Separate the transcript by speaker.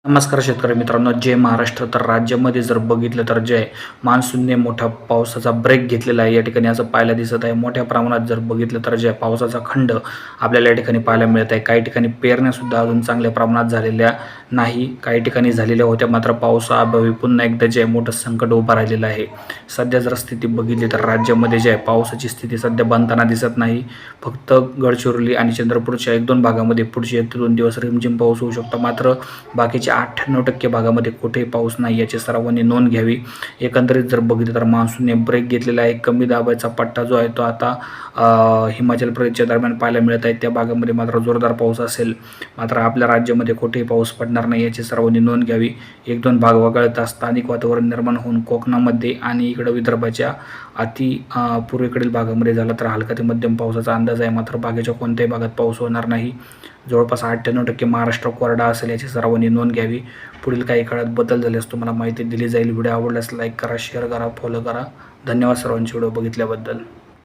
Speaker 1: नमस्कार शेतकरी मित्रांनो, जय महाराष्ट्र. तर राज्यामध्ये जर बघितलं तर जे आहे मान्सूनने मोठा पावसाचा ब्रेक घेतलेला आहे. या ठिकाणी असं पाहायला दिसत आहे. मोठ्या प्रमाणात जर बघितलं तर जे आहे पावसाचा खंड आपल्याला या ठिकाणी पाहायला मिळत आहे. काही ठिकाणी पेरण्यासुद्धा अजून चांगल्या प्रमाणात झालेल्या नाही. काही ठिकाणी झालेल्या होत्या, मात्र पावसाअभावी पुन्हा एकदा जे आहे मोठं संकट उभं राहिलेलं आहे. सध्या जर स्थिती बघितली तर राज्यामध्ये जे आहे पावसाची स्थिती सध्या बनताना दिसत नाही. फक्त गडचिरोली आणि चंद्रपूरच्या 1-2 भागामध्ये पुढचे 1 ते 2 दिवस रिमझिम पाऊस होऊ शकतो. मात्र बाकीच्या 98% भागामध्ये कुठेही पाऊस नाही, याची सर्वांनी नोंद घ्यावी. एकंदरीत जर बघितलं तर मान्सूनने ब्रेक घेतलेला आहे. कमी दाबाचा पट्टा जो आहे तो आता हिमाचल प्रदेशच्या दरम्यान पाहायला मिळत आहे. त्या भागामध्ये मात्र जोरदार पाऊस असेल. मात्र आपल्या राज्यामध्ये कुठेही पाऊस पडणार नाही, याची सर्वांनी नोंद घ्यावी. 1-2 भाग वगळता स्थानिक वातावरण निर्माण होऊन कोकणामध्ये आणि इकडं विदर्भाच्या पूर्वेकडील भागामध्ये झाला तर हलका ते मध्यम पावसाचा अंदाज आहे. मात्र बाकीच्या कोणत्याही भागात पाऊस होणार नाही. जवळपास 98% महाराष्ट्र कोरडा असेल, याची सर्वांनी नोंद घ्यावी. पुढील काही काळात बदल झाल्यास तुम्हाला माहिती दिली जाईल. व्हिडिओ आवडल्यास लाईक करा, शेअर करा, फॉलो करा. धन्यवाद सर्वांची व्हिडिओ बघितल्याबद्दल.